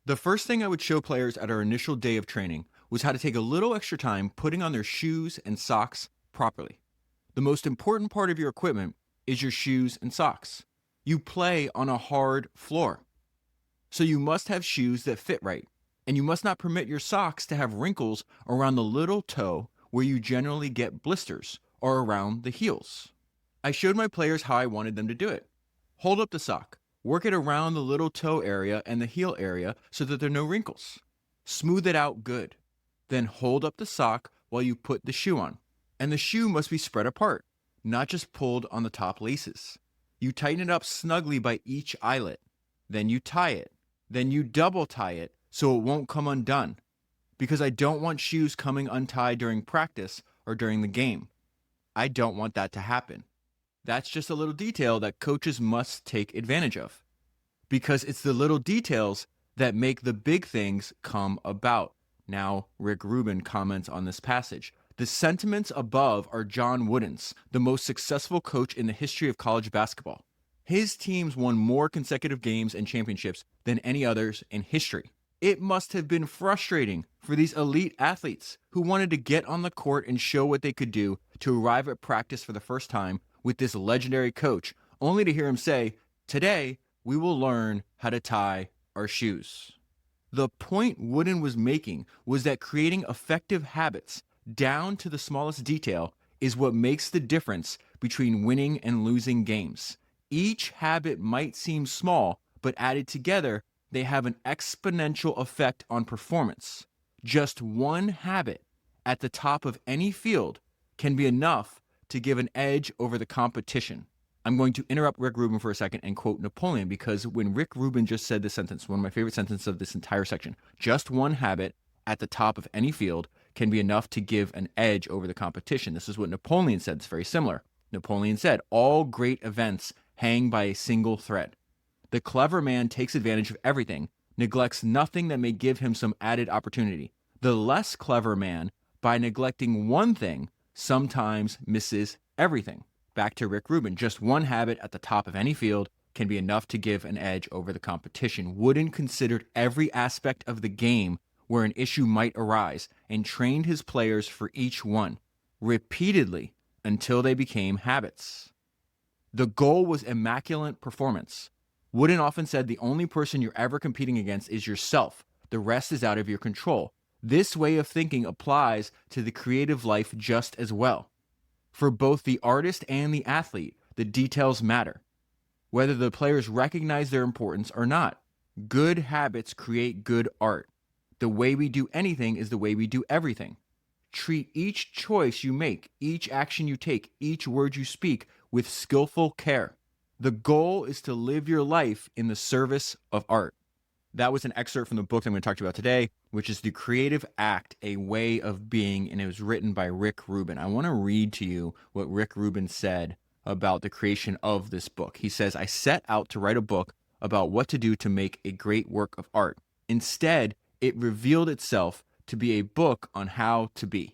The first thing I would show players at our initial day of training was how to take a little extra time putting on their shoes and socks properly. The most important part of your equipment is your shoes and socks. You play on a hard floor, so you must have shoes that fit right, and you must not permit your socks to have wrinkles around the little toe where you generally get blisters or around the heels. I showed my players how I wanted them to do it. Hold up the sock. Work it around the little toe area and the heel area so that there are no wrinkles. Smooth it out good. Then hold up the sock while you put the shoe on. And the shoe must be spread apart, not just pulled on the top laces. You tighten it up snugly by each eyelet. Then you tie it. Then you double tie it so it won't come undone. Because I don't want shoes coming untied during practice or during the game. I don't want that to happen. That's just a little detail that coaches must take advantage of, because it's the little details that make the big things come about. Now, Rick Rubin comments on this passage. The sentiments above are John Wooden's, the most successful coach in the history of college basketball. His teams won more consecutive games and championships than any others in history. It must have been frustrating for these elite athletes who wanted to get on the court and show what they could do to arrive at practice for the first time with this legendary coach, only to hear him say, "Today, we will learn how to tie our shoes." The point Wooden was making was that creating effective habits down to the smallest detail is what makes the difference between winning and losing games. Each habit might seem small, but added together, they have an exponential effect on performance. Just one habit at the top of any field can be enough to give an edge over the competition. I'm going to interrupt Rick Rubin for a second and quote Napoleon, because when Rick Rubin just said this sentence, one of my favorite sentences of this entire section, just one habit at the top of any field can be enough to give an edge over the competition. This is what Napoleon said. It's very similar. Napoleon said, all great events hang by a single thread. The clever man takes advantage of everything, neglects nothing that may give him some added opportunity. The less clever man, by neglecting one thing, sometimes misses everything. Back to Rick Rubin, just one habit at the top of any field can be enough to give an edge over the competition. Wooden considered every aspect of the game where an issue might arise and trained his players for each one, repeatedly, until they became habits. The goal was immaculate performance. Wooden often said the only person you're ever competing against is yourself. The rest is out of your control. This way of thinking applies to the creative life just as well. For both the artist and the athlete, the details matter, whether the players recognize their importance or not. Good habits create good art. The way we do anything is the way we do everything. Treat each choice you make, each action you take, each word you speak with skillful care. The goal is to live your life in the service of art. That was an excerpt from the book I'm going to talk to you about today, which is The Creative Act, A Way of Being, and it was written by Rick Rubin. I want to read to you what Rick Rubin said about the creation of this book. He says, I set out to write a book about what to do to make a great work of art. Instead, it revealed itself to be a book on how to be.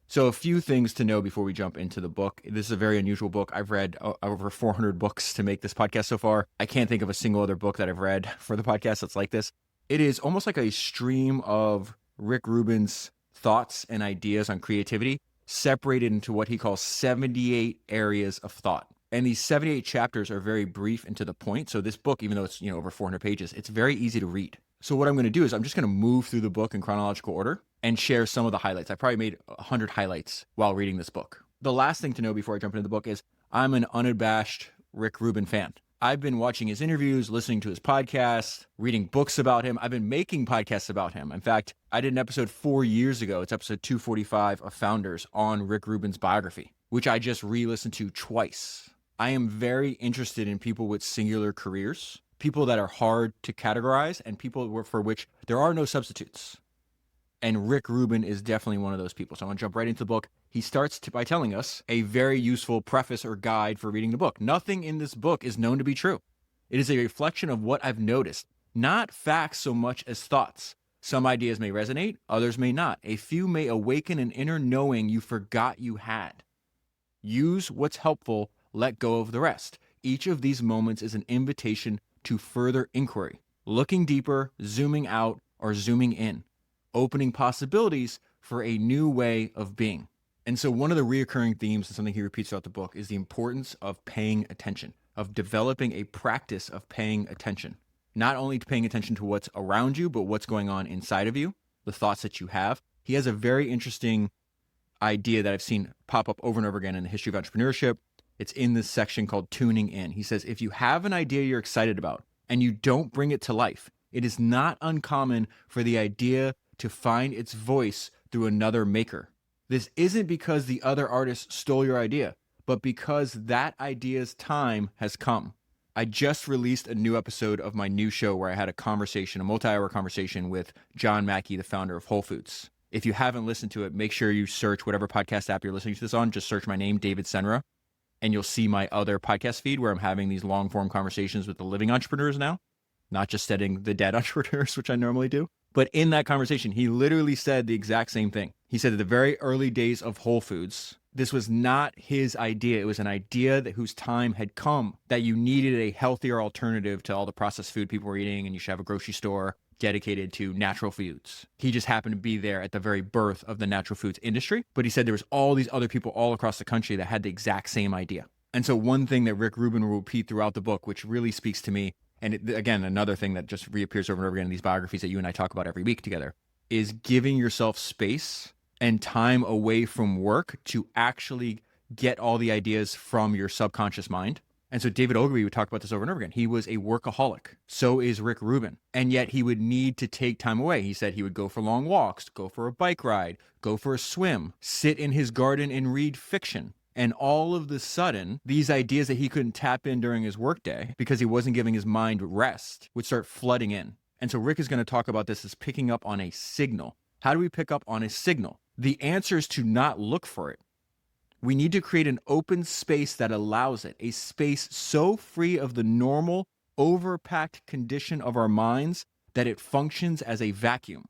So a few things to know before we jump into the book. This is a very unusual book. I've read over 400 books to make this podcast so far. I can't think of a single other book that I've read for the podcast that's like this. It is almost like a stream of Rick Rubin's thoughts and ideas on creativity separated into what he calls 78 areas of thought. And these 78 chapters are very brief and to the point. So this book, even though it's over 400 pages, it's very easy to read. So what I'm going to do is I'm just going to move through the book in chronological order and share some of the highlights. I probably made 100 highlights while reading this book. The last thing to know before I jump into the book is I'm an unabashed Rick Rubin fan. I've been watching his interviews, listening to his podcasts, reading books about him. I've been making podcasts about him. In fact, I did an episode 4 years ago. It's episode 245 of Founders on Rick Rubin's biography, which I just re-listened to twice. I am very interested in people with singular careers, people that are hard to categorize, and people for which there are no substitutes. And Rick Rubin is definitely one of those people. So I'm going to jump right into the book. He starts by telling us a very useful preface or guide for reading the book. Nothing in this book is known to be true. It is a reflection of what I've noticed, not facts so much as thoughts. Some ideas may resonate, others may not. A few may awaken an inner knowing you forgot you had. Use what's helpful, let go of the rest. Each of these moments is an invitation to further inquiry. looking deeper, zooming out, or zooming in, opening possibilities for a new way of being. And so one of the reoccurring themes and something he repeats throughout the book is the importance of paying attention, of developing a practice of paying attention. Not only paying attention to what's around you, but what's going on inside of you, the thoughts that you have. He has a very interesting idea that I've seen pop up over and over again in the history of entrepreneurship. It's in this section called tuning in. He says, if you have an idea you're excited about and you don't bring it to life, it is not uncommon for the idea to find its voice through another maker. This isn't because the other artist stole your idea, but because that idea's time has come. I just released a new episode of my new show where I had a multi-hour conversation with John Mackey, the founder of Whole Foods. If you haven't listened to it, make sure you search whatever podcast app you're listening to this on. Just search my name, David Senra, and you'll see my other podcast feed where I'm having these long-form conversations with the living entrepreneurs now, not just studying the dead entrepreneurs, which I normally do. But in that conversation, he literally said the exact same thing. He said at the very early days of Whole Foods, this was not his idea. It was an idea whose time had come, that you needed a healthier alternative to all the processed food people were eating, and you should have a grocery store dedicated to natural foods. He just happened to be there at the very birth of the natural foods industry. But he said there was all these other people all across the country that had the exact same idea. And so one thing that Rick Rubin will repeat throughout the book, which really speaks to me, and again, another thing that just reappears over and over again in these biographies that you and I talk about every week together, is giving yourself space and time away from work to actually get all the ideas from your subconscious mind. And so David Ogilvy would talk about this over and over again. He was a workaholic. So is Rick Rubin. And yet he would need to take time away. He said he would go for long walks, go for a bike ride, go for a swim, sit in his garden and read fiction. And all of the sudden, these ideas that he couldn't tap in during his workday because he wasn't giving his mind rest would start flooding in. And so Rick is going to talk about this as picking up on a signal. How do we pick up on a signal? The answer is to not look for it. We need to create an open space that allows it, a space so free of the normal, overpacked condition of our minds that it functions as a vacuum,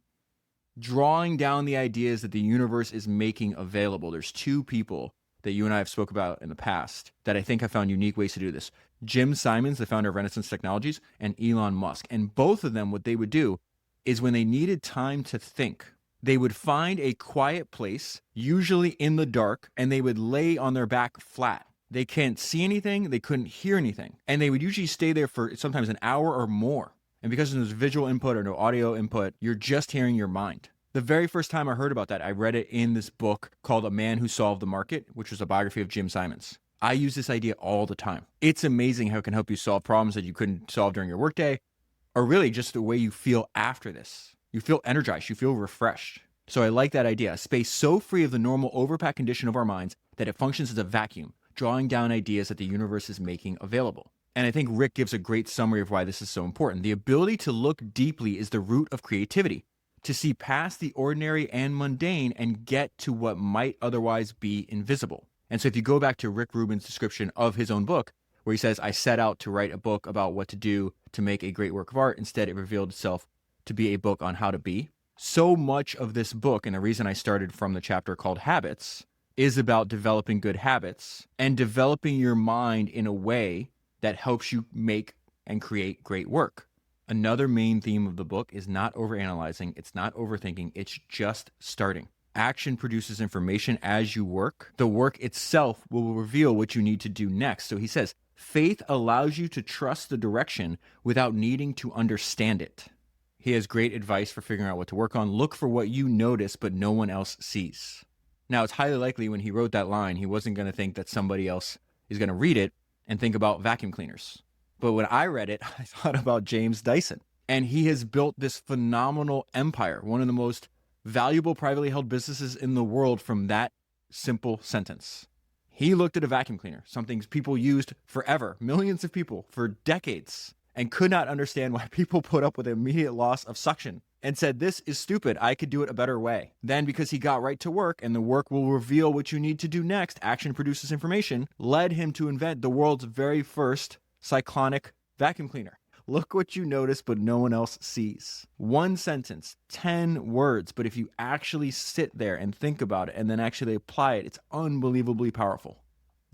drawing down the ideas that the universe is making available. There's two people that you and I have spoke about in the past that I think have found unique ways to do this. Jim Simons, the founder of Renaissance Technologies, and Elon Musk. And both of them, what they would do is when they needed time to think, they would find a quiet place, usually in the dark, and they would lay on their back flat. They can't see anything, they couldn't hear anything. And they would usually stay there for sometimes an hour or more. And because there's visual input or no audio input, you're just hearing your mind. The very first time I heard about that, I read it in this book called A Man Who Solved the Market, which was a biography of Jim Simons. I use this idea all the time. It's amazing how it can help you solve problems that you couldn't solve during your workday, or really just the way you feel after this. You feel energized, you feel refreshed. So I like that idea, a space so free of the normal overpack condition of our minds that it functions as a vacuum, drawing down ideas that the universe is making available. And I think Rick gives a great summary of why this is so important. The ability to look deeply is the root of creativity, to see past the ordinary and mundane and get to what might otherwise be invisible. And so if you go back to Rick Rubin's description of his own book, where he says, I set out to write a book about what to do to make a great work of art. Instead, it revealed itself to be a book on how to be. So much of this book, and the reason I started from the chapter called Habits, is about developing good habits and developing your mind in a way that helps you make and create great work. Another main theme of the book is not overanalyzing, it's not overthinking, it's just starting. Action produces information as you work. The work itself will reveal what you need to do next. So he says, faith allows you to trust the direction without needing to understand it. He has great advice for figuring out what to work on. Look for what you notice, but no one else sees. Now, it's highly likely when he wrote that line, he wasn't going to think that somebody else is going to read it and think about vacuum cleaners. But when I read it, I thought about James Dyson. And he has built this phenomenal empire, one of the most valuable privately held businesses in the world from that simple sentence. He looked at a vacuum cleaner, something people used forever, millions of people for decades, and could not understand why people put up with immediate loss of suction and said, this is stupid, I could do it a better way. Then because he got right to work and the work will reveal what you need to do next, action produces information, led him to invent the world's very first cyclonic vacuum cleaner. Look what you notice, but no one else sees. One sentence, 10 words, but if you actually sit there and think about it and then actually apply it, it's unbelievably powerful.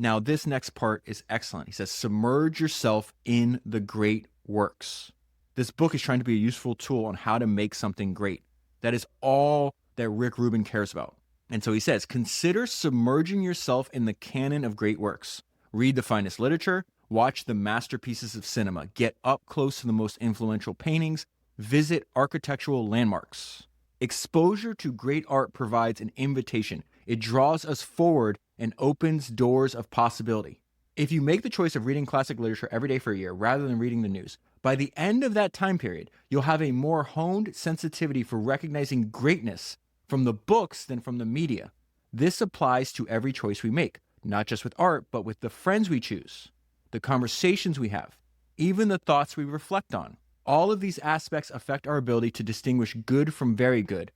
Now, this next part is excellent. He says, submerge yourself in the great works. This book is trying to be a useful tool on how to make something great. That is all that Rick Rubin cares about. And so he says, consider submerging yourself in the canon of great works. Read the finest literature, watch the masterpieces of cinema, get up close to the most influential paintings, visit architectural landmarks. Exposure to great art provides an invitation. It draws us forward and opens doors of possibility. If you make the choice of reading classic literature every day for a year rather than reading the news, by the end of that time period, you'll have a more honed sensitivity for recognizing greatness from the books than from the media. This applies to every choice we make, not just with art, but with the friends we choose, the conversations we have, even the thoughts we reflect on. All of these aspects affect our ability to distinguish good from very good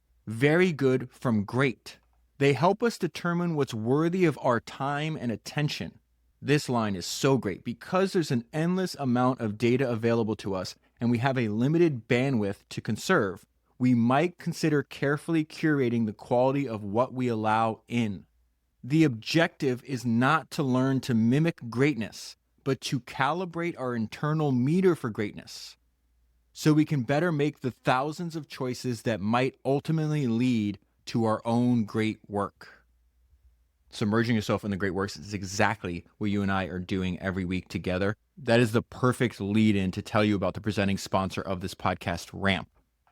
from great. They help us determine what's worthy of our time and attention. This line is so great because there's an endless amount of data available to us and we have a limited bandwidth to conserve. We might consider carefully curating the quality of what we allow in. The objective is not to learn to mimic greatness, but to calibrate our internal meter for greatness, so we can better make the thousands of choices that might ultimately lead to our own great work. Submerging yourself in the great works is exactly what you and I are doing every week together. That is the perfect lead-in to tell you about the presenting sponsor of this podcast, Ramp.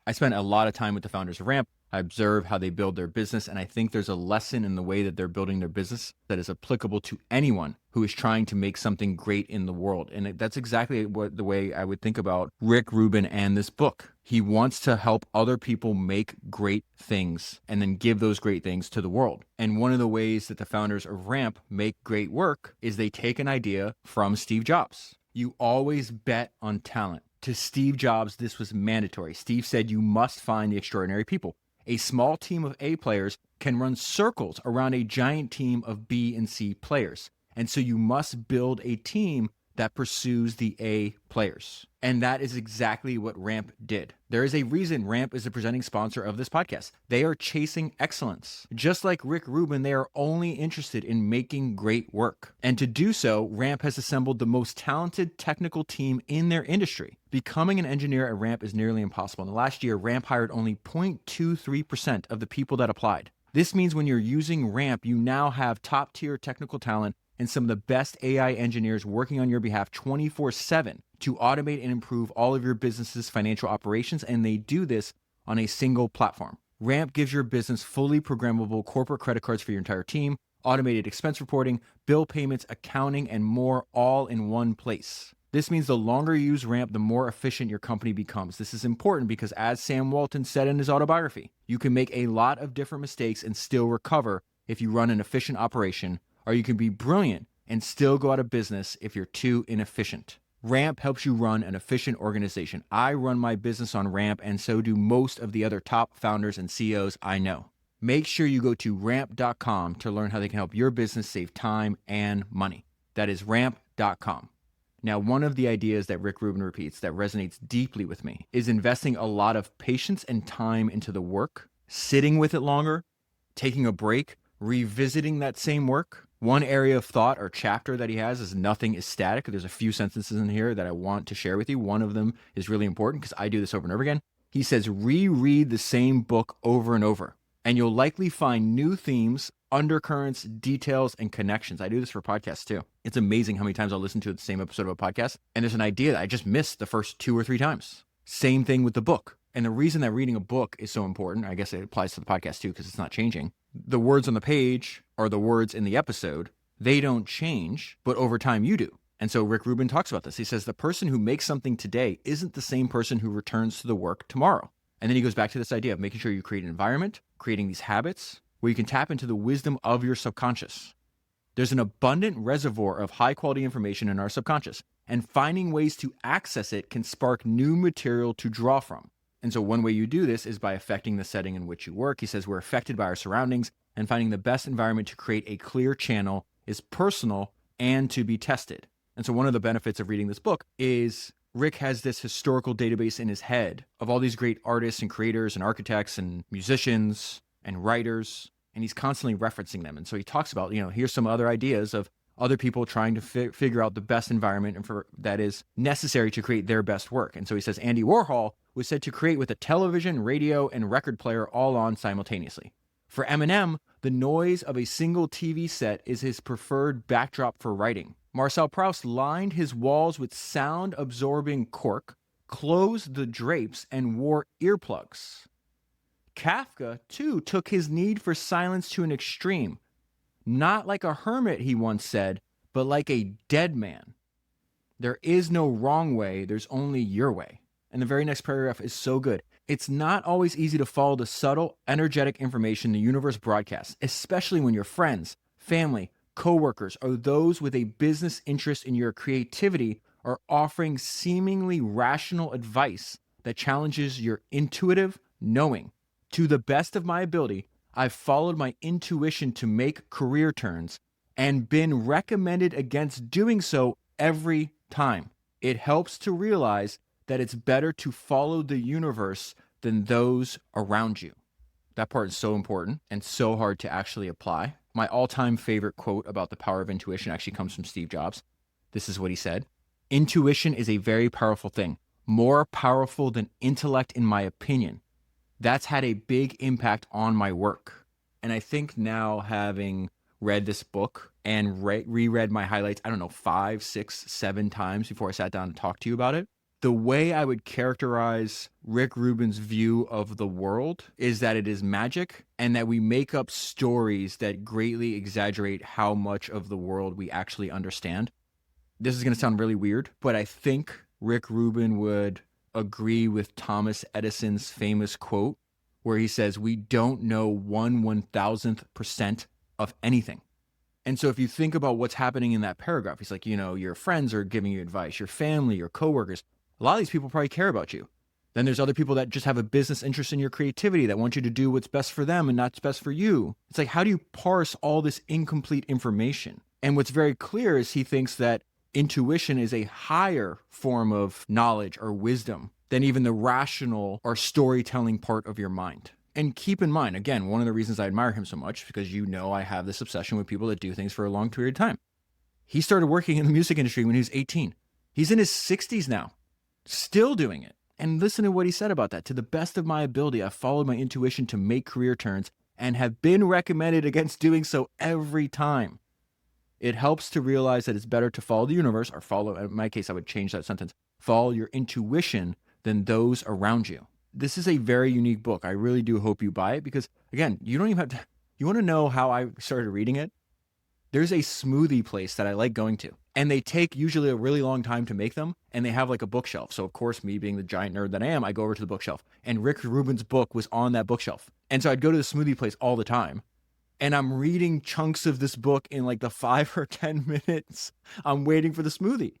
I spent a lot of time with the founders of Ramp. I observe how they build their business, and I think there's a lesson in the way that they're building their business that is applicable to anyone who is trying to make something great in the world. And that's exactly the way I would think about Rick Rubin and this book. He wants to help other people make great things and then give those great things to the world. And one of the ways that the founders of Ramp make great work is they take an idea from Steve Jobs. You always bet on talent. To Steve Jobs, this was mandatory. Steve said you must find the extraordinary people. A small team of A players can run circles around a giant team of B and C players. And so you must build a team that pursues the A players. And that is exactly what Ramp did. There is a reason Ramp is the presenting sponsor of this podcast. They are chasing excellence. Just like Rick Rubin, they are only interested in making great work. And to do so, Ramp has assembled the most talented technical team in their industry. Becoming an engineer at Ramp is nearly impossible. In the last year, Ramp hired only 0.23% of the people that applied. This means when you're using Ramp, you now have top-tier technical talent and some of the best AI engineers working on your behalf 24/7 to automate and improve all of your business's financial operations, and they do this on a single platform. Ramp gives your business fully programmable corporate credit cards for your entire team, automated expense reporting, bill payments, accounting, and more, all in one place. This means the longer you use Ramp, the more efficient your company becomes. This is important because, as Sam Walton said in his autobiography, you can make a lot of different mistakes and still recover if you run an efficient operation, or you can be brilliant and still go out of business if you're too inefficient. Ramp helps you run an efficient organization. I run my business on Ramp, and so do most of the other top founders and CEOs I know. Make sure you go to ramp.com to learn how they can help your business save time and money. That is ramp.com. Now, one of the ideas that Rick Rubin repeats that resonates deeply with me is investing a lot of patience and time into the work, sitting with it longer, taking a break, revisiting that same work. One area of thought or chapter that he has is nothing is static. There's a few sentences in here that I want to share with you. One of them is really important because I do this over and over again. He says, reread the same book over and over, and you'll likely find new themes, undercurrents, details, and connections. I do this for podcasts too. It's amazing how many times I'll listen to the same episode of a podcast, and there's an idea that I just missed the first 2 or 3 times. Same thing with the book. And the reason that reading a book is so important, I guess it applies to the podcast too, because it's not changing. The words on the page are the words in the episode. They don't change, but over time you do. And so Rick Rubin talks about this. He says the person who makes something today isn't the same person who returns to the work tomorrow. And then he goes back to this idea of making sure you create an environment, creating these habits where you can tap into the wisdom of your subconscious. There's an abundant reservoir of high quality information in our subconscious, and finding ways to access it can spark new material to draw from. And so one way you do this is by affecting the setting in which you work. He says we're affected by our surroundings, and finding the best environment to create a clear channel is personal and to be tested. And so one of the benefits of reading this book is Rick has this historical database in his head of all these great artists and creators and architects and musicians and writers, and he's constantly referencing them. And so he talks about, here's some other ideas of other people trying to figure out the best environment and that is necessary to create their best work. And so he says Andy Warhol was said to create with a television, radio, and record player all on simultaneously. For Eminem, the noise of a single TV set is his preferred backdrop for writing. Marcel Proust lined his walls with sound-absorbing cork, closed the drapes, and wore earplugs. Kafka, too, took his need for silence to an extreme. Not like a hermit, he once said, but like a dead man. There is no wrong way, there's only your way. And the very next paragraph is so good. It's not always easy to follow the subtle, energetic information the universe broadcasts, especially when your friends, family, coworkers, or those with a business interest in your creativity are offering seemingly rational advice that challenges your intuitive knowing. To the best of my ability, I've followed my intuition to make career turns and been recommended against doing so every time. It helps to realize that it's better to follow the universe than those around you. That part is so important and so hard to actually apply. My all-time favorite quote about the power of intuition actually comes from Steve Jobs. This is what he said. Intuition is a very powerful thing, more powerful than intellect in my opinion. That's had a big impact on my work. And I think now, having read this book and reread my highlights, 5, 6, 7 times before I sat down to talk to you about it, the way I would characterize Rick Rubin's view of the world is that it is magic and that we make up stories that greatly exaggerate how much of the world we actually understand. This is going to sound really weird, but I think Rick Rubin would agree with Thomas Edison's famous quote where he says, we don't know 1/1000% of anything. And so if you think about what's happening in that paragraph, he's like, your friends are giving you advice, your family, your coworkers, a lot of these people probably care about you. Then there's other people that just have a business interest in your creativity that want you to do what's best for them and not what's best for you. It's like, how do you parse all this incomplete information? And what's very clear is he thinks that intuition is a higher form of knowledge or wisdom than even the rational or storytelling part of your mind. And keep in mind, again, one of the reasons I admire him so much, because I have this obsession with people that do things for a long period of time. He started working in the music industry when he was 18. He's in his 60s now, still doing it. And listen to what he said about that. To the best of my ability, I followed my intuition to make career turns and have been recommended against doing so every time. It helps to realize that it's better to follow the universe, or in my case, I would change that sentence, follow your intuition than those around you. This is a very unique book. I really do hope you buy it because, again, you don't even have to, you want to know how I started reading it? There's a smoothie place that I like going to, and they take usually a really long time to make them, and they have like a bookshelf. So of course, me being the giant nerd that I am, I go over to the bookshelf, and Rick Rubin's book was on that bookshelf. And so I'd go to the smoothie place all the time, and I'm reading chunks of this book in like the 5 or 10 minutes I'm waiting for the smoothie.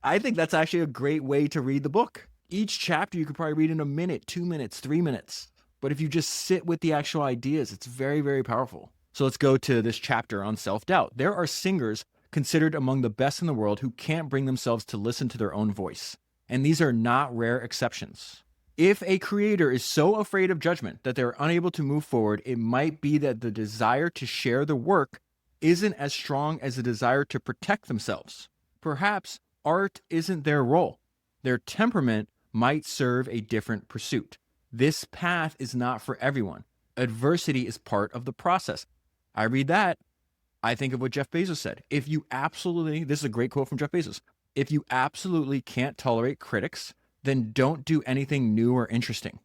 I think that's actually a great way to read the book. Each chapter you could probably read in a minute, 2 minutes, 3 minutes. But if you just sit with the actual ideas, it's very, very powerful. So let's go to this chapter on self-doubt. There are singers considered among the best in the world who can't bring themselves to listen to their own voice. And these are not rare exceptions. If a creator is so afraid of judgment that they're unable to move forward, it might be that the desire to share the work isn't as strong as the desire to protect themselves. Perhaps art isn't their role. Their temperament might serve a different pursuit. This path is not for everyone. Adversity is part of the process. I read that, I think of what Jeff Bezos said. This is a great quote from Jeff Bezos. If you absolutely can't tolerate critics, then don't do anything new or interesting.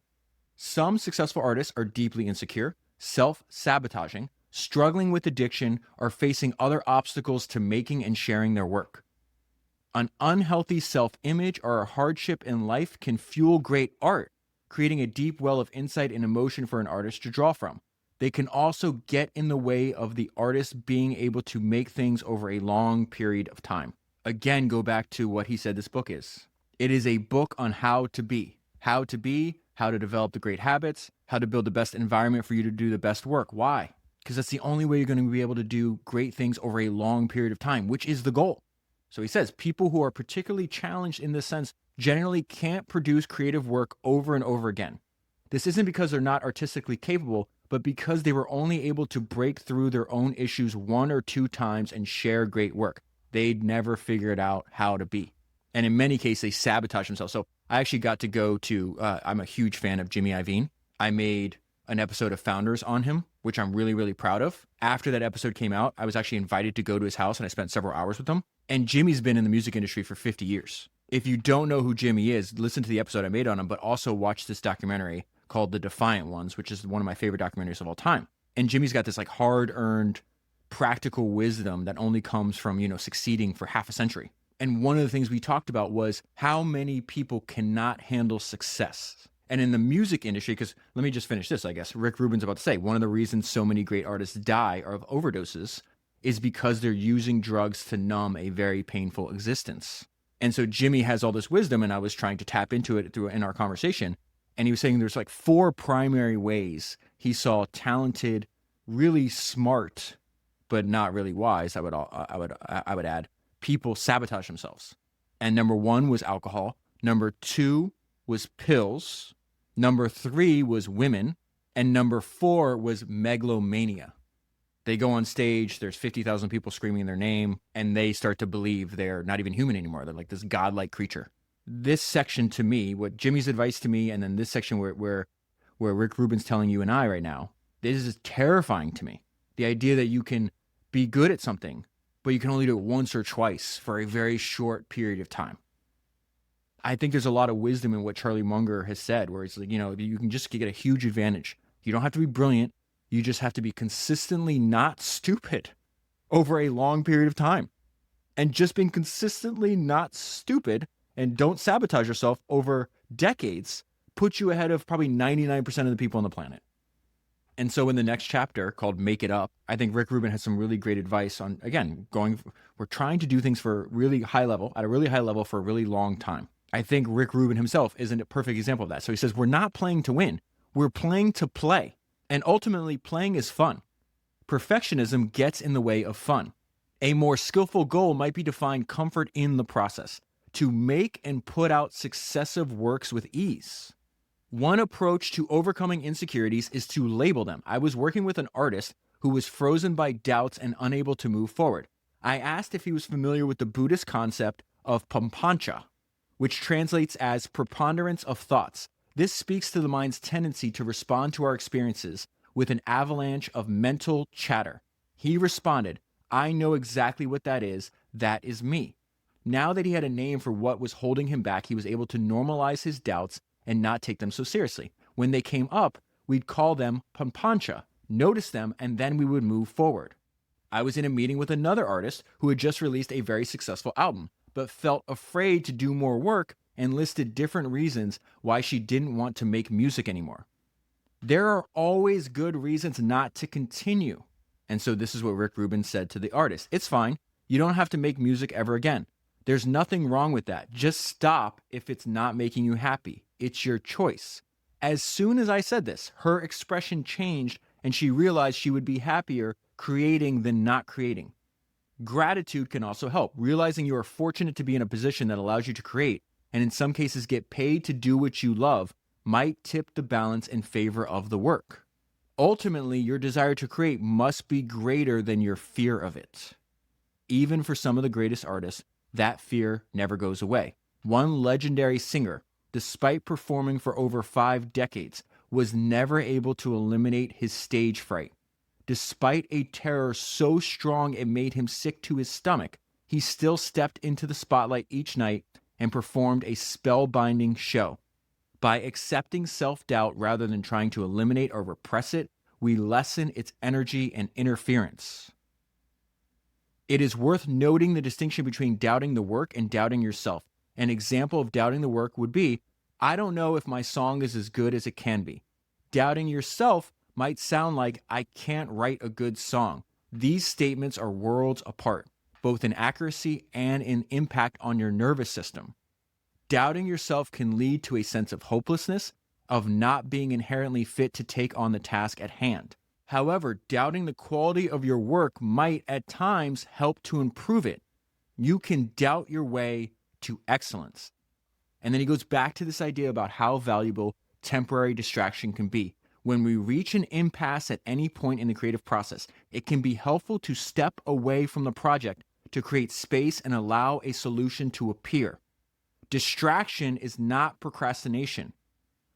Some successful artists are deeply insecure, self-sabotaging, struggling with addiction, or facing other obstacles to making and sharing their work. An unhealthy self-image or a hardship in life can fuel great art, creating a deep well of insight and emotion for an artist to draw from. They can also get in the way of the artist being able to make things over a long period of time. Again, go back to what he said this book is. It is a book on how to be, how to develop the great habits, how to build the best environment for you to do the best work. Why? Because that's the only way you're going to be able to do great things over a long period of time, which is the goal. So he says people who are particularly challenged in this sense generally can't produce creative work over and over again. This isn't because they're not artistically capable, but because they were only able to break through their own issues 1 or 2 times and share great work. They'd never figured out how to be. And in many cases, they sabotage themselves. So I actually got to go to, I'm a huge fan of Jimmy Iovine. I made an episode of Founders on him, which I'm really, really proud of. After that episode came out, I was actually invited to go to his house and I spent several hours with him. And Jimmy's been in the music industry for 50 years. If you don't know who Jimmy is, listen to the episode I made on him, but also watch this documentary called The Defiant Ones, which is one of my favorite documentaries of all time. And Jimmy's got this like hard-earned practical wisdom that only comes from, succeeding for half a century. And one of the things we talked about was how many people cannot handle success. And in the music industry, because let me just finish this, I guess. Rick Rubin's about to say, one of the reasons so many great artists die of overdoses is because they're using drugs to numb a very painful existence. And so Jimmy has all this wisdom, and I was trying to tap into it in our conversation. And he was saying there's like 4 primary ways he saw talented, really smart, but not really wise, I would add, people sabotage themselves. And number 1 was alcohol. Number 2 was pills. Number 3 was women. And number 4 was megalomania. They go on stage, there's 50,000 people screaming their name, and they start to believe they're not even human anymore. They're like this godlike creature. This section to me, what Jimmy's advice to me, and then this section where Rick Rubin's telling you and I right now, this is terrifying to me. The idea that you can be good at something, but you can only do it once or twice for a very short period of time. I think there's a lot of wisdom in what Charlie Munger has said, where it's like, you can just get a huge advantage. You don't have to be brilliant. You just have to be consistently not stupid over a long period of time. And just being consistently not stupid and don't sabotage yourself over decades puts you ahead of probably 99% of the people on the planet. And so in the next chapter called Make It Up, I think Rick Rubin has some really great advice on, again, we're trying to do things at a really high level for a really long time. I think Rick Rubin himself is a perfect example of that. So he says, we're not playing to win. We're playing to play. And ultimately, playing is fun. Perfectionism gets in the way of fun. A more skillful goal might be to find comfort in the process, to make and put out successive works with ease. One approach to overcoming insecurities is to label them. I was working with an artist who was frozen by doubts and unable to move forward. I asked if he was familiar with the Buddhist concept of pampancha, which translates as preponderance of thoughts. This speaks to the mind's tendency to respond to our experiences with an avalanche of mental chatter. He responded, I know exactly what that is. That is me. Now that he had a name for what was holding him back, he was able to normalize his doubts and not take them so seriously. When they came up, we'd call them pampancha, notice them, and then we would move forward. I was in a meeting with another artist who had just released a very successful album, but felt afraid to do more work and listed different reasons why she didn't want to make music anymore. There are always good reasons not to continue. And so this is what Rick Rubin said to the artist. It's fine. You don't have to make music ever again. There's nothing wrong with that. Just stop if it's not making you happy. It's your choice. As soon as I said this, her expression changed and she realized she would be happier creating than not creating. Gratitude can also help. Realizing you are fortunate to be in a position that allows you to create, and in some cases get paid to do what you love, might tip the balance in favor of the work. Ultimately, your desire to create must be greater than your fear of it. Even for some of the greatest artists, that fear never goes away. One legendary singer, despite performing for over 5 decades, was never able to eliminate his stage fright. Despite a terror so strong it made him sick to his stomach, he still stepped into the spotlight each night and performed a spellbinding show. By accepting self-doubt rather than trying to eliminate or repress it, we lessen its energy and interference. It is worth noting the distinction between doubting the work and doubting yourself. An example of doubting the work would be, I don't know if my song is as good as it can be. Doubting yourself might sound like, I can't write a good song. These statements are worlds apart, both in accuracy and in impact on your nervous system. Doubting yourself can lead to a sense of hopelessness, of not being inherently fit to take on the task at hand. However, doubting the quality of your work might at times help to improve it. You can doubt your way to excellence. And then he goes back to this idea about how valuable temporary distraction can be. When we reach an impasse at any point in the creative process, it can be helpful to step away from the project to create space and allow a solution to appear. Distraction is not procrastination.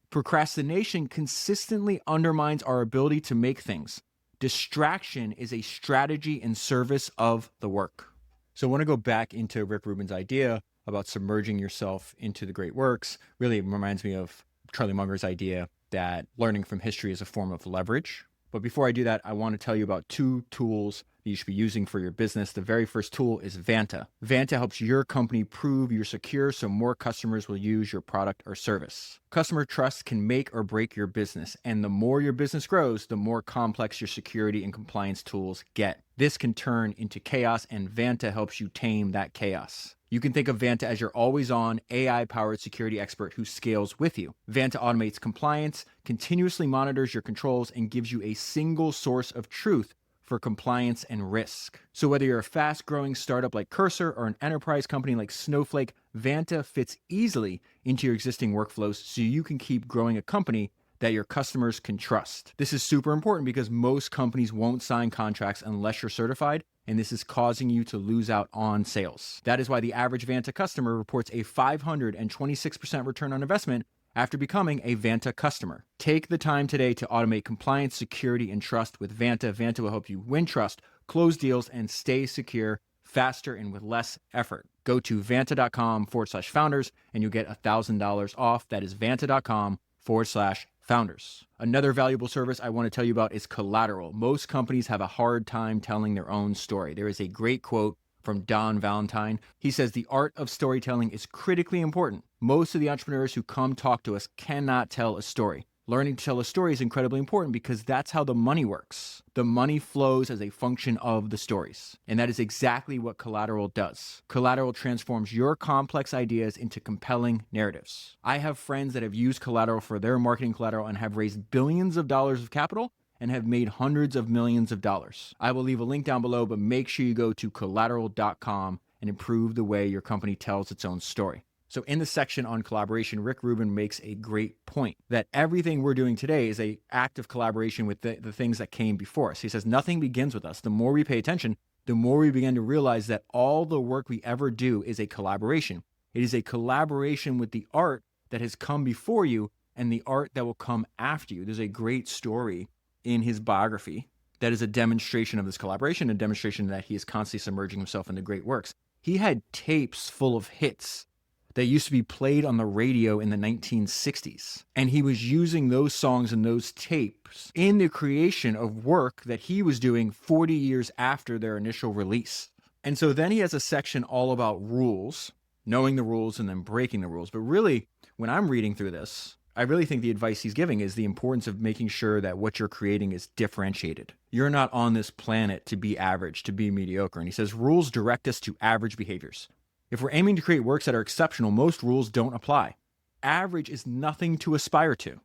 Procrastination consistently undermines our ability to make things. Distraction is a strategy in service of the work. So I want to go back into Rick Rubin's idea about submerging yourself into the great works. Really, it reminds me of Charlie Munger's idea that learning from history is a form of leverage. But before I do that, I want to tell you about 2 tools that you should be using for your business. The very first tool is Vanta. Vanta helps your company prove you're secure so more customers will use your product or service. Customer trust can make or break your business, and the more your business grows, the more complex your security and compliance tools get. This can turn into chaos, and Vanta helps you tame that chaos. You can think of Vanta as your always-on, AI-powered security expert who scales with you. Vanta automates compliance, continuously monitors your controls, and gives you a single source of truth for compliance and risk. So whether you're a fast-growing startup like Cursor or an enterprise company like Snowflake, Vanta fits easily into your existing workflows so you can keep growing a company that your customers can trust. This is super important because most companies won't sign contracts unless you're certified, and this is causing you to lose out on sales. That is why the average Vanta customer reports a 526% return on investment after becoming a Vanta customer. Take the time today to automate compliance, security, and trust with Vanta. Vanta will help you win trust, close deals, and stay secure faster and with less effort. Go to vanta.com/founders and you'll get $1,000 off. That is vanta.com/founders. Another valuable service I want to tell you about is collateral. Most companies have a hard time telling their own story. There is a great quote from Don Valentine. He says, "The art of storytelling is critically important. Most of the entrepreneurs who come talk to us cannot tell a story. Learning to tell a story is incredibly important because that's how the money works. The money flows as a function of the stories." And that is exactly what collateral does. Collateral transforms your complex ideas into compelling narratives. I have friends that have used collateral for their marketing collateral and have raised billions of dollars of capital and have made hundreds of millions of dollars. I will leave a link down below, but make sure you go to collateral.com and improve the way your company tells its own story. So in the section on collaboration, Rick Rubin makes a great point that everything we're doing today is an act of collaboration with the things that came before us. He says nothing begins with us. The more we pay attention, the more we begin to realize that all the work we ever do is a collaboration. It is a collaboration with the art that has come before you and the art that will come after you. There's a great story in his biography that is a demonstration of this collaboration, a demonstration that he is constantly submerging himself into great works. He had tapes full of hits that used to be played on the radio in the 1960s. And he was using those songs and those tapes in the creation of work that he was doing 40 years after their initial release. And so then he has a section all about rules, knowing the rules and then breaking the rules. But really, when I'm reading through this, I really think the advice he's giving is the importance of making sure that what you're creating is differentiated. You're not on this planet to be average, to be mediocre. And he says rules direct us to average behaviors. If we're aiming to create works that are exceptional, most rules don't apply. Average is nothing to aspire to.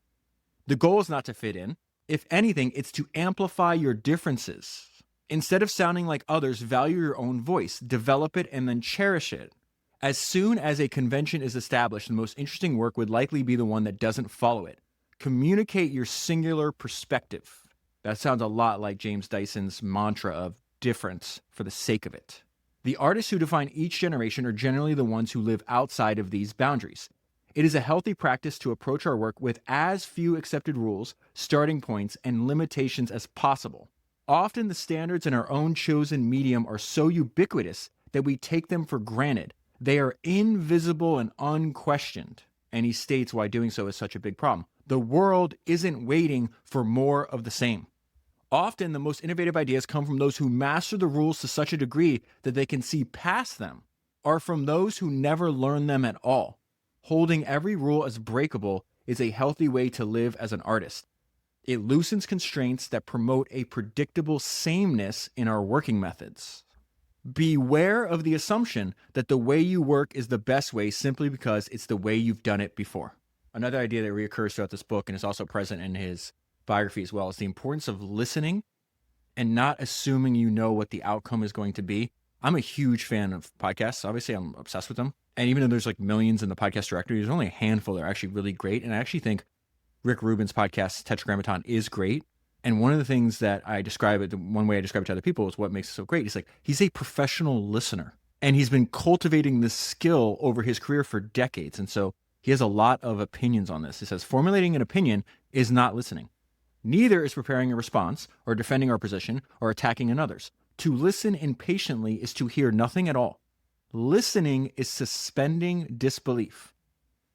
The goal is not to fit in. If anything, it's to amplify your differences. Instead of sounding like others, value your own voice, develop it, and then cherish it. As soon as a convention is established, the most interesting work would likely be the one that doesn't follow it. Communicate your singular perspective. That sounds a lot like James Dyson's mantra of difference for the sake of it. The artists who define each generation are generally the ones who live outside of these boundaries. It is a healthy practice to approach our work with as few accepted rules, starting points, and limitations as possible. Often the standards in our own chosen medium are so ubiquitous that we take them for granted. They are invisible and unquestioned. And he states why doing so is such a big problem. The world isn't waiting for more of the same. Often, the most innovative ideas come from those who master the rules to such a degree that they can see past them, or from those who never learn them at all. Holding every rule as breakable is a healthy way to live as an artist. It loosens constraints that promote a predictable sameness in our working methods. Beware of the assumption that the way you work is the best way simply because it's the way you've done it before. Another idea that reoccurs throughout this book and is also present in his biography as well is the importance of listening and not assuming you know what the outcome is going to be. I'm a huge fan of podcasts. Obviously, I'm obsessed with them. And even though there's like millions in the podcast directory, there's only a handful that are actually really great. And I actually think Rick Rubin's podcast, Tetragrammaton, is great. And one of the things that I describe it, the one way I describe it to other people is what makes it so great. He's like, he's a professional listener. And he's been cultivating this skill over his career for decades. And so he has a lot of opinions on this. He says, formulating an opinion is not listening. Neither is preparing a response or defending our position or attacking another's. To listen impatiently is to hear nothing at all. Listening is suspending disbelief.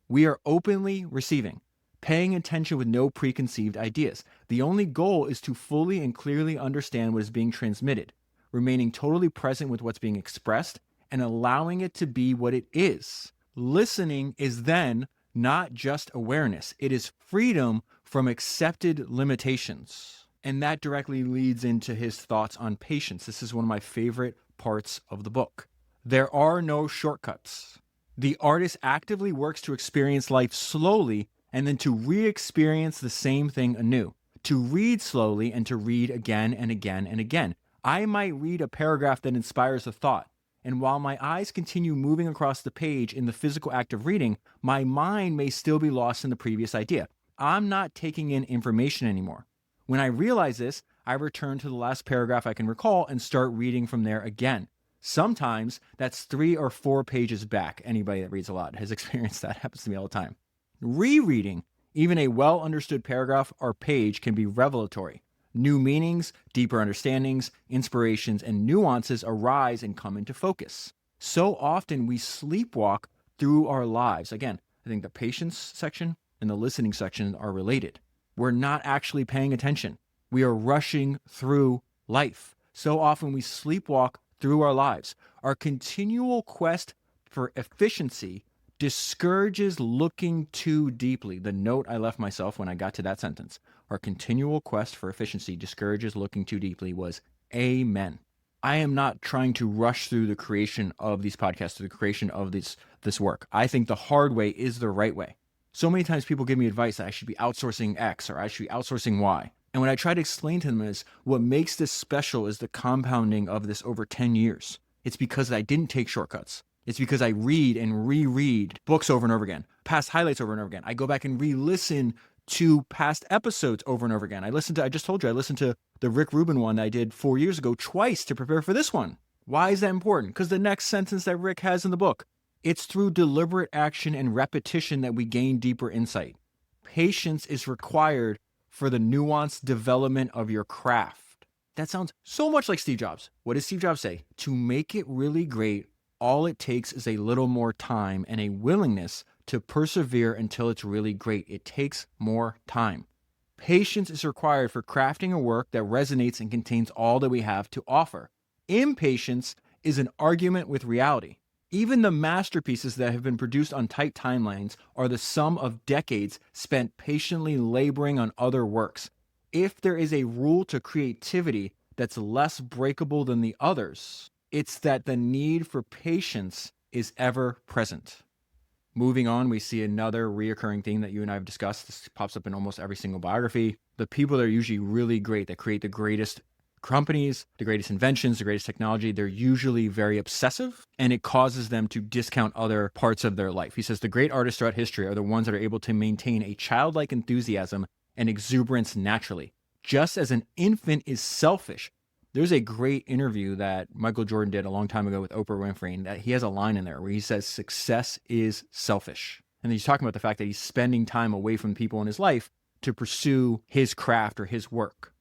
We are openly receiving, paying attention with no preconceived ideas. The only goal is to fully and clearly understand what is being transmitted, remaining totally present with what's being expressed and allowing it to be what it is. Listening is then not just awareness. It is freedom from accepted limitations. And that directly leads into his thoughts on patience. This is one of my favorite parts of the book. There are no shortcuts. The artist actively works to experience life slowly and then to re-experience the same thing anew, to read slowly and to read again and again and again. I might read a paragraph that inspires a thought, and while my eyes continue moving across the page in the physical act of reading, my mind may still be lost in the previous idea. I'm not taking in information anymore. When I realize this, I return to the last paragraph I can recall and start reading from there again. Sometimes that's 3 or 4 pages back. Anybody that reads a lot has experienced that. It happens to me all the time. Rereading even a well-understood paragraph or page can be revelatory. New meanings, deeper understandings, inspirations, and nuances arise and come into focus. So often we sleepwalk through our lives. Again, I think the patience section and the listening section are related. We're not actually paying attention. We are rushing through life. So often we sleepwalk through our lives. Our continual quest for efficiency discourages looking too deeply. The note I left myself when I got to that sentence, our continual quest for efficiency discourages looking too deeply, was amen. I am not trying to rush through the creation of these podcasts, through the creation of this work. I think the hard way is the right way. So many times people give me advice that I should be outsourcing X or I should be outsourcing Y. And what I try to explain to them is what makes this special is the compounding of this over 10 years. It's because I didn't take shortcuts. It's because I read and reread books over and over again, past highlights over and over again. I go back and re-listen to past episodes over and over again. I just told you, I listened to the Rick Rubin one that I did 4 years ago twice to prepare for this one. Why is that important? Because the next sentence that Rick has in the book, it's through deliberate action and repetition that we gain deeper insight. Patience is required for the nuanced development of your craft. That sounds so much like Steve Jobs. What does Steve Jobs say? To make it really great, all it takes is a little more time and a willingness to persevere until it's really great. It takes more time. Patience is required for crafting a work that resonates and contains all that we have to offer. Impatience is an argument with reality. Even the masterpieces that have been produced on tight timelines are the sum of decades spent patiently laboring on other works. If there is a rule to creativity that's less breakable than the others, it's that the need for patience is ever present. Moving on, we see another reoccurring theme that you and I have discussed. This pops up in almost every single biography. The people that are usually really great, that create the greatest companies, the greatest inventions, the greatest technology, they're usually very obsessive, and it causes them to discount other parts of their life. He says the great artists throughout history are the ones that are able to maintain a childlike enthusiasm and exuberance naturally. Just as an infant is selfish. There's a great interview that Michael Jordan did a long time ago with Oprah Winfrey, and that he has a line in there where he says success is selfish. And he's talking about the fact that he's spending time away from people in his life to pursue his craft or his work.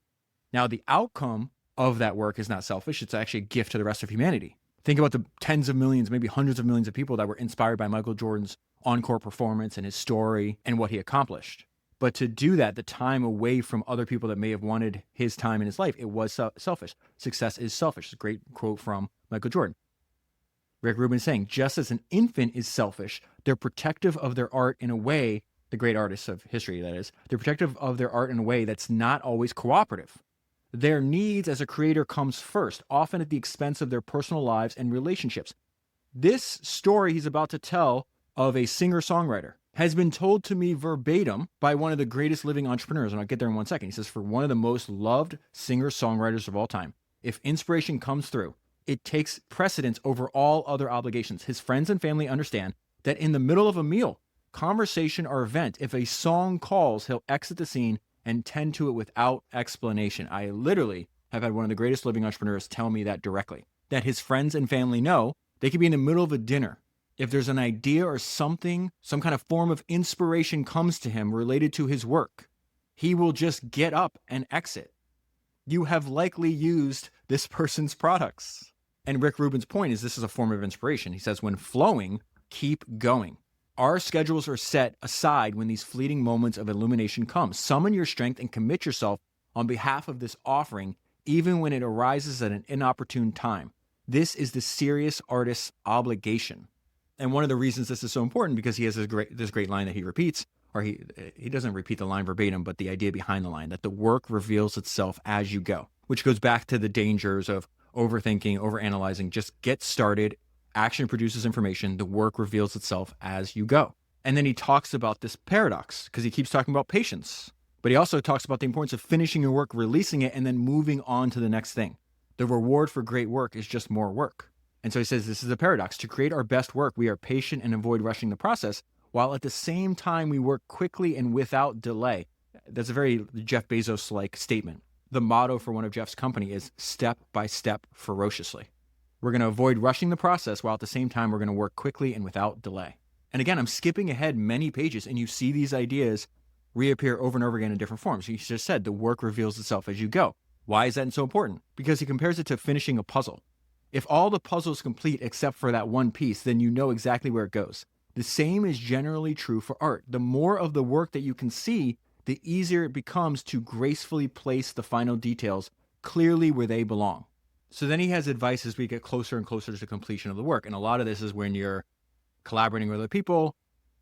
Now, the outcome of that work is not selfish. It's actually a gift to the rest of humanity. Think about the tens of millions, maybe hundreds of millions of people that were inspired by Michael Jordan's encore performance and his story and what he accomplished. But to do that, the time away from other people that may have wanted his time in his life, it was selfish. Success is selfish. It's a great quote from Michael Jordan. Rick Rubin is saying, just as an infant is selfish, they're protective of their art in a way, the great artists of history, that is, they're protective of their art in a way that's not always cooperative. Their needs as a creator comes first, often at the expense of their personal lives and relationships. This story he's about to tell of a singer-songwriter has been told to me verbatim by one of the greatest living entrepreneurs, and I'll get there in 1 second. He says, for one of the most loved singer-songwriters of all time, if inspiration comes through, it takes precedence over all other obligations. His friends and family understand that in the middle of a meal, conversation, or event. If a song calls, he'll exit the scene and tend to it without explanation. I literally have had one of the greatest living entrepreneurs tell me that directly, that his friends and family know. They could be in the middle of a dinner. If there's an idea or something, some kind of form of inspiration comes to him related to his work, he will just get up and exit. You have likely used this person's products. And Rick Rubin's point is this is a form of inspiration. He says, when flowing, keep going. Our schedules are set aside when these fleeting moments of illumination come. Summon your strength and commit yourself on behalf of this offering, even when it arises at an inopportune time. This is the serious artist's obligation. And one of the reasons this is so important, because he has this great line that he repeats, or he doesn't repeat the line verbatim, but the idea behind the line, that the work reveals itself as you go, which goes back to the dangers of overthinking, overanalyzing. Just get started. Action produces information. The work reveals itself as you go. And then he talks about this paradox, because he keeps talking about patience, but he also talks about the importance of finishing your work, releasing it, and then moving on to the next thing. The reward for great work is just more work. And so he says this is a paradox. To create our best work, we are patient and avoid rushing the process, while at the same time we work quickly and without delay. That's a very Jeff Bezos-like statement. The motto for one of Jeff's company is step by step ferociously. We're going to avoid rushing the process, while at the same time we're going to work quickly and without delay. And again, I'm skipping ahead many pages, and you see these ideas reappear over and over again in different forms. He just said the work reveals itself as you go. Why is that so important? Because he compares it to finishing a puzzle. If all the puzzle is complete except for that one piece, then you know exactly where it goes. The same is generally true for art. The more of the work that you can see, the easier it becomes to gracefully place the final details clearly where they belong. So then he has advice as we get closer and closer to the completion of the work. And a lot of this is when you're collaborating with other people,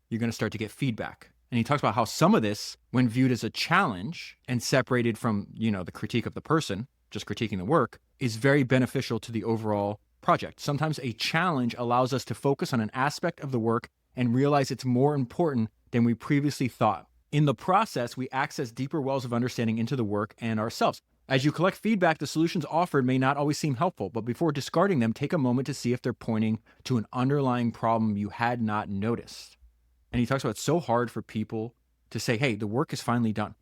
you're going to start to get feedback. And he talks about how some of this, when viewed as a challenge and separated from, the critique of the person, just critiquing the work, is very beneficial to the overall project. Sometimes a challenge allows us to focus on an aspect of the work and realize it's more important than we previously thought. In the process, we access deeper wells of understanding into the work and ourselves. As you collect feedback, the solutions offered may not always seem helpful, but before discarding them, take a moment to see if they're pointing to an underlying problem you had not noticed. And he talks about it's so hard for people to say, hey, the work is finally done.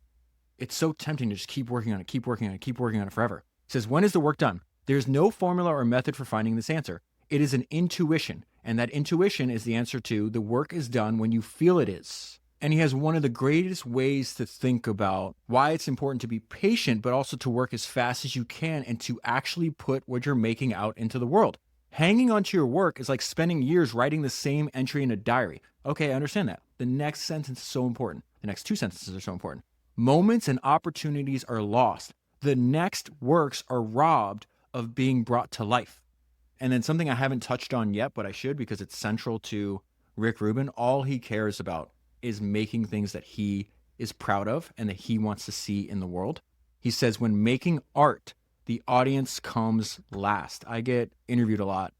It's so tempting to just keep working on it, keep working on it, keep working on it forever. He says, when is the work done? There's no formula or method for finding this answer. It is an intuition, and that intuition is the answer to the work is done when you feel it is. And he has one of the greatest ways to think about why it's important to be patient, but also to work as fast as you can and to actually put what you're making out into the world. Hanging onto your work is like spending years writing the same entry in a diary. Okay, I understand that. The next sentence is so important. The next two sentences are so important. Moments and opportunities are lost. The next works are robbed of being brought to life. And then something I haven't touched on yet, but I should because it's central to Rick Rubin. All he cares about is making things that he is proud of and that he wants to see in the world. He says when making art, the audience comes last. I get interviewed a lot,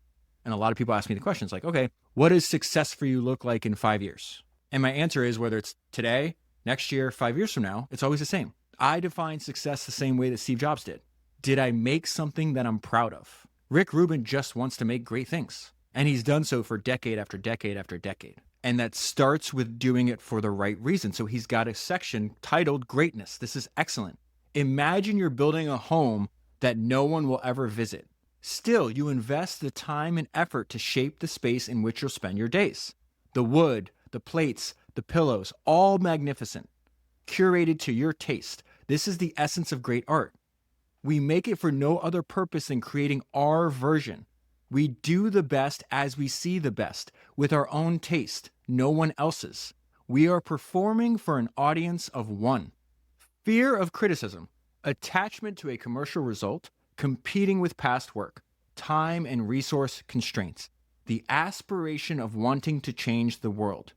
and a lot of people ask me the questions like, okay, what does success for you look like in 5 years? And my answer is whether it's today, next year, 5 years from now, it's always the same. I define success the same way that Steve Jobs did. Did I make something that I'm proud of? Rick Rubin just wants to make great things, and he's done so for decade after decade after decade. And that starts with doing it for the right reason. So he's got a section titled Greatness. This is excellent. Imagine you're building a home that no one will ever visit. Still, you invest the time and effort to shape the space in which you'll spend your days. The wood, the plates, the pillows, all magnificent, curated to your taste. This is the essence of great art. We make it for no other purpose than creating our version. We do the best as we see the best, with our own taste, no one else's. We are performing for an audience of one. Fear of criticism, attachment to a commercial result, competing with past work, time and resource constraints, the aspiration of wanting to change the world.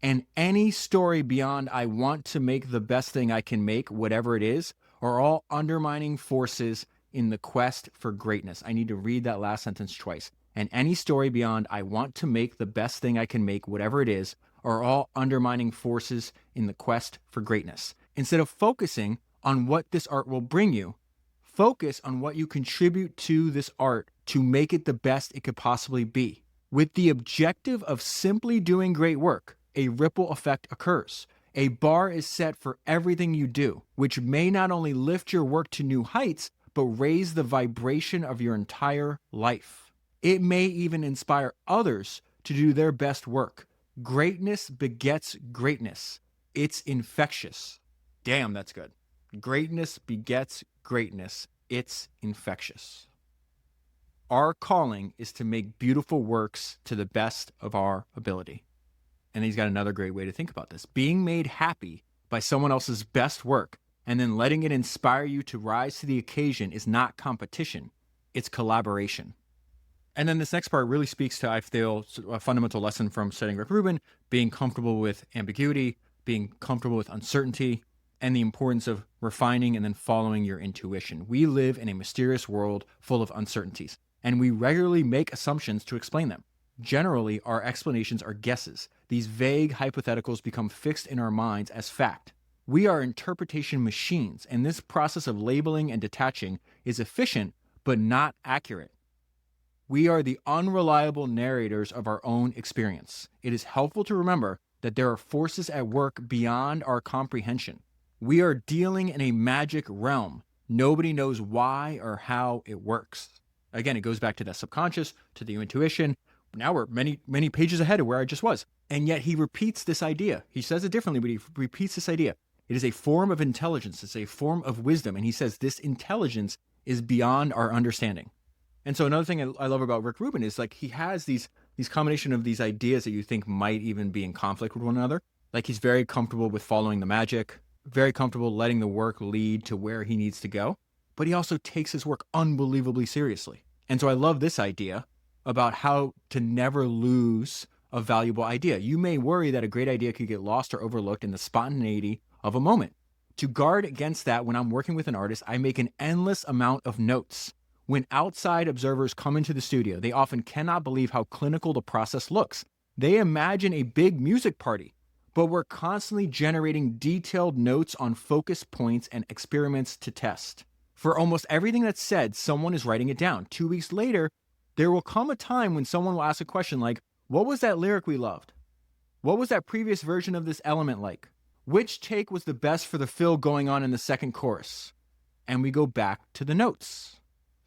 And any story beyond I want to make the best thing I can make, whatever it is, are all undermining forces in the quest for greatness. I need to read that last sentence twice. And any story beyond I want to make the best thing I can make, whatever it is, are all undermining forces in the quest for greatness. Instead of focusing on what this art will bring you, focus on what you contribute to this art to make it the best it could possibly be. With the objective of simply doing great work, a ripple effect occurs. A bar is set for everything you do, which may not only lift your work to new heights, but raise the vibration of your entire life. It may even inspire others to do their best work. Greatness begets greatness. It's infectious. Damn, that's good. Greatness begets greatness. It's infectious. Our calling is to make beautiful works to the best of our ability. And he's got another great way to think about this. Being made happy by someone else's best work and then letting it inspire you to rise to the occasion is not competition. It's collaboration. And then this next part really speaks to, I feel, a fundamental lesson from studying Rick Rubin, being comfortable with ambiguity, being comfortable with uncertainty, and the importance of refining and then following your intuition. We live in a mysterious world full of uncertainties, and we regularly make assumptions to explain them. Generally, our explanations are guesses. These vague hypotheticals become fixed in our minds as fact. We are interpretation machines, and this process of labeling and detaching is efficient but not accurate. We are the unreliable narrators of our own experience. It is helpful to remember that there are forces at work beyond our comprehension. We are dealing in a magic realm. Nobody knows why or how it works. Again, it goes back to the subconscious, to the intuition. Now we're many pages ahead of where I just was. And yet he repeats this idea. He says it differently, but he repeats this idea. It is a form of intelligence. It's a form of wisdom. And he says this intelligence is beyond our understanding. And so another thing I love about Rick Rubin is like he has these combination of these ideas that you think might even be in conflict with one another. Like he's very comfortable with following the magic, very comfortable letting the work lead to where he needs to go. But he also takes his work unbelievably seriously. And so I love this idea about how to never lose a valuable idea. You may worry that a great idea could get lost or overlooked in the spontaneity of a moment. To guard against that, when I'm working with an artist, I make an endless amount of notes. When outside observers come into the studio, they often cannot believe how clinical the process looks. They imagine a big music party, but we're constantly generating detailed notes on focus points and experiments to test. For almost everything that's said, someone is writing it down. 2 weeks later, there will come a time when someone will ask a question like, what was that lyric we loved? What was that previous version of this element like? Which take was the best for the fill going on in the second chorus? And we go back to the notes.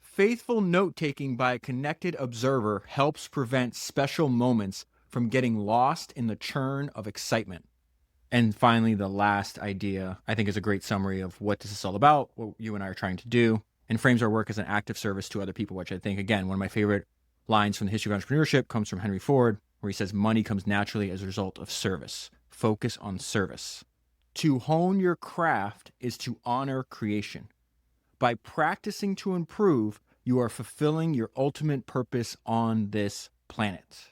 Faithful note-taking by a connected observer helps prevent special moments from getting lost in the churn of excitement. And finally, the last idea, I think, is a great summary of what this is all about, what you and I are trying to do, and frames our work as an active service to other people, which I think, again, one of my favorite lines from the history of entrepreneurship comes from Henry Ford, where he says, money comes naturally as a result of service. Focus on service. To hone your craft is to honor creation. By practicing to improve, you are fulfilling your ultimate purpose on this planet.